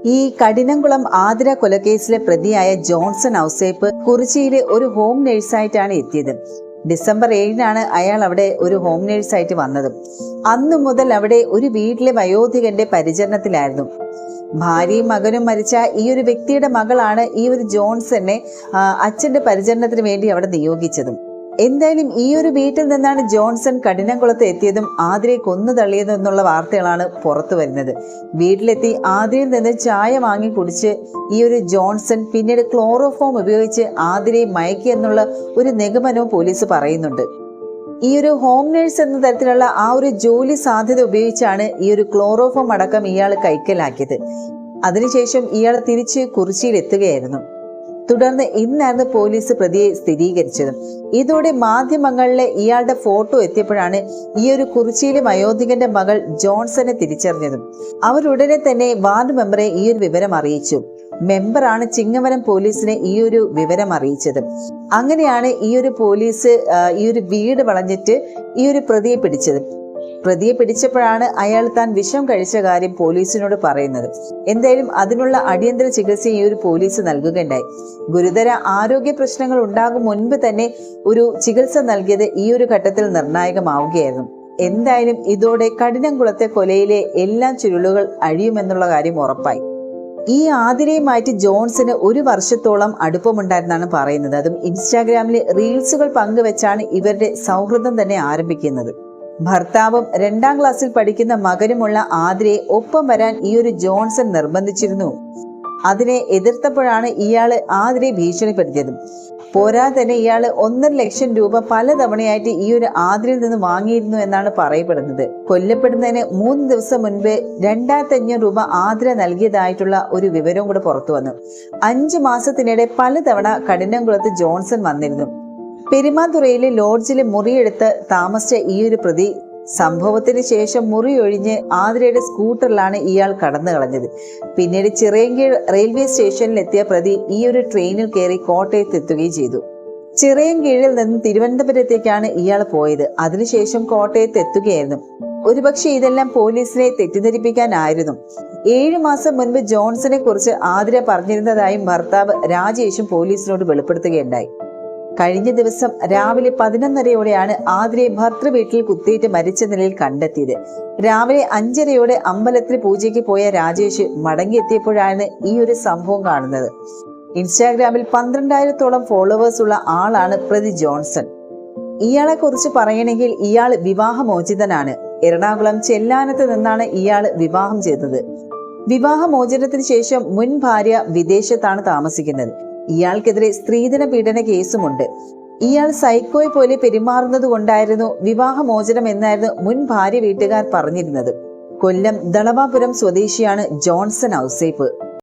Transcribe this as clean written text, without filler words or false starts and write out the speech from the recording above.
ഈ കഠിനംകുളം ആതിര കൊലക്കേസിലെ പ്രതിയായ ജോൺസൺ ഔസേപ്പ് കുറിച്ചിയിലെ ഒരു ഹോം നേഴ്സായിട്ടാണ് എത്തിയത്. ഡിസംബർ 7-നാണ് അയാൾ അവിടെ ഒരു ഹോം നേഴ്സായിട്ട് വന്നത്. അന്നു മുതൽ അവിടെ ഒരു വീട്ടിലെ വയോധികന്റെ പരിചരണത്തിലായിരുന്നു. ഭാര്യയും മകനും മരിച്ച ഈ ഒരു വ്യക്തിയുടെ മകളാണ് ഈ ഒരു ജോൺസനെ അച്ഛന്റെ പരിചരണത്തിന് വേണ്ടി അവിടെ നിയോഗിച്ചതും. എന്തായാലും ഈ ഒരു വീട്ടിൽ നിന്നാണ് ജോൺസൺ കഠിനംകുളത്ത് എത്തിയതും ആതിരയെ കൊന്നു തള്ളിയതും എന്നുള്ള വാർത്തകളാണ് പുറത്തു വരുന്നത്. വീട്ടിലെത്തി ആതിരയിൽ നിന്ന് ചായ വാങ്ങി കുടിച്ച് ഈ ഒരു ജോൺസൺ പിന്നീട് ക്ലോറോഫോം ഉപയോഗിച്ച് ആതിരയെ മയക്കി എന്നുള്ള ഒരു നിഗമനവും പോലീസ് പറയുന്നുണ്ട്. ഈ ഒരു ഹോം നേഴ്സ് എന്ന തരത്തിലുള്ള ആ ഒരു ജോലി സാധ്യത ഉപയോഗിച്ചാണ് ഈ ഒരു ക്ലോറോഫോം അടക്കം ഇയാൾ കൈക്കലാക്കിയത്. അതിനുശേഷം ഇയാൾ തിരിച്ച് കുറിച്ചിയിൽ എത്തുകയായിരുന്നു. തുടർന്ന് ഇന്നായിരുന്നു പോലീസ് പ്രതിയെ സ്ഥിരീകരിച്ചത്. ഇതോടെ മാധ്യമങ്ങളിലെ ഇയാളുടെ ഫോട്ടോ എത്തിയപ്പോഴാണ് ഈ ഒരു കുറിച്ചിയിലെ വയോധികന്റെ മകൾ ജോൺസനെ തിരിച്ചറിഞ്ഞതും. അവരുടനെ തന്നെ വാർഡ് മെമ്പറെ ഈ ഒരു വിവരം അറിയിച്ചു. മെമ്പറാണ് ചിങ്ങവനം പോലീസിനെ ഈ ഒരു വിവരം അറിയിച്ചത്. അങ്ങനെയാണ് ഈ ഒരു പോലീസ് ഈ ഒരു വീട് വളഞ്ഞിട്ട് ഈ ഒരു പ്രതിയെ പിടിച്ചത്. പ്രതിയെ പിടിച്ചപ്പോഴാണ് അയാൾ താൻ വിഷം കഴിച്ച കാര്യം പോലീസിനോട് പറയുന്നത്. എന്തായാലും അതിനുള്ള അടിയന്തര ചികിത്സ ഈ ഒരു പോലീസ് നൽകുകയുണ്ടായി. ഗുരുതര ആരോഗ്യ പ്രശ്നങ്ങൾ ഉണ്ടാകും മുൻപ് തന്നെ ഒരു ചികിത്സ നൽകിയത് ഈ ഒരു ഘട്ടത്തിൽ നിർണായകമാവുകയായിരുന്നു. എന്തായാലും ഇതോടെ കഠിനംകുളത്തെ കൊലയിലെ എല്ലാ ചുരുളുകൾ അഴിയുമെന്നുള്ള കാര്യം ഉറപ്പായി. ഈ ആതിരയുമായിട്ട് ജോൺസന് 1 വർഷത്തോളം അടുപ്പമുണ്ടായിരുന്നാണ് പറയുന്നത്. അതും ഇൻസ്റ്റാഗ്രാമിൽ റീൽസുകൾ പങ്കുവെച്ചാണ് ഇവരുടെ സൗഹൃദം തന്നെ ആരംഭിക്കുന്നത്. ഭർത്താവും 2-ാം ക്ലാസ്സിൽ പഠിക്കുന്ന മകനുമുള്ള ആതിരയെ ഒപ്പം വരാൻ ഈ ഒരു ജോൺസൺ നിർബന്ധിച്ചിരുന്നു. അതിനെ എതിർത്തപ്പോഴാണ് ഇയാള് ആതിരയെ ഭീഷണിപ്പെടുത്തിയത്. പോരാതെ തന്നെ ഇയാള് 1.5 ലക്ഷം രൂപ പലതവണയായിട്ട് ഈ ഒരു ആതിരയിൽ നിന്ന് വാങ്ങിയിരുന്നു എന്നാണ് പറയപ്പെടുന്നത്. കൊല്ലപ്പെടുന്നതിന് 3 ദിവസം മുൻപ് 2500 രൂപ ആതിര നൽകിയതായിട്ടുള്ള ഒരു വിവരവും കൂടെ പുറത്തു വന്നു. 5 മാസത്തിനിടെ പലതവണ കഠിനംകുളത്ത് ജോൺസൺ വന്നിരുന്നു. പെരുമാതുറയിലെ ലോഡ്ജിലെ മുറിയെടുത്ത് താമസിച്ച ഈ ഒരു പ്രതി സംഭവത്തിന് ശേഷം മുറി ഒഴിഞ്ഞ് ആതിരയുടെ സ്കൂട്ടറിലാണ് ഇയാൾ കടന്നു കളഞ്ഞത്. പിന്നീട് ചിറയൻകീഴ് റെയിൽവേ സ്റ്റേഷനിൽ എത്തിയ പ്രതി ഈ ഒരു ട്രെയിനിൽ കയറി കോട്ടയത്ത് എത്തുകയും ചെയ്തു. ചിറയൻകീഴിൽ നിന്ന് തിരുവനന്തപുരത്തേക്കാണ് ഇയാൾ പോയത്. അതിനുശേഷം കോട്ടയത്ത് എത്തുകയായിരുന്നു. ഒരുപക്ഷെ ഇതെല്ലാം പോലീസിനെ തെറ്റിദ്ധരിപ്പിക്കാനായിരുന്നു. 7 മാസം മുൻപ് ജോൺസനെ കുറിച്ച് ആതിര പറഞ്ഞിരുന്നതായും ഭർത്താവ് രാജേഷും പോലീസിനോട് വെളിപ്പെടുത്തുകയുണ്ടായി. കഴിഞ്ഞ ദിവസം രാവിലെ 11:30-യോടെയാണ് ആതിരയെ ഭർത്തൃ വീട്ടിൽ കുത്തേറ്റ് മരിച്ച നിലയിൽ കണ്ടെത്തിയത്. രാവിലെ 5:30-യോടെ അമ്പലത്തിൽ പൂജയ്ക്ക് പോയ രാജേഷ് മടങ്ങിയെത്തിയപ്പോഴാണ് ഈ ഒരു സംഭവം കാണുന്നത്. ഇൻസ്റ്റാഗ്രാമിൽ 12,000-ഓളം ഫോളോവേഴ്സ് ഉള്ള ആളാണ് പ്രതി ജോൺസൺ. ഇയാളെ കുറിച്ച് പറയണമെങ്കിൽ ഇയാൾ വിവാഹമോചിതനാണ്. എറണാകുളം ചെല്ലാനത്ത് നിന്നാണ് ഇയാൾ വിവാഹം ചെയ്തത്. വിവാഹമോചനത്തിന് ശേഷം മുൻ ഭാര്യ വിദേശത്താണ് താമസിക്കുന്നത്. ഇയാൾക്കെതിരെ സ്ത്രീധന പീഡന കേസുമുണ്ട്. ഇയാൾ സൈക്കോയെ പോലെ പെരുമാറുന്നത് കൊണ്ടായിരുന്നു വിവാഹമോചനം എന്നായിരുന്നു മുൻ ഭാര്യ വീട്ടുകാർ പറഞ്ഞിരുന്നത്. കൊല്ലം ദളവാപുരം സ്വദേശിയാണ് ജോൺസൺ ഔസേപ്പ്.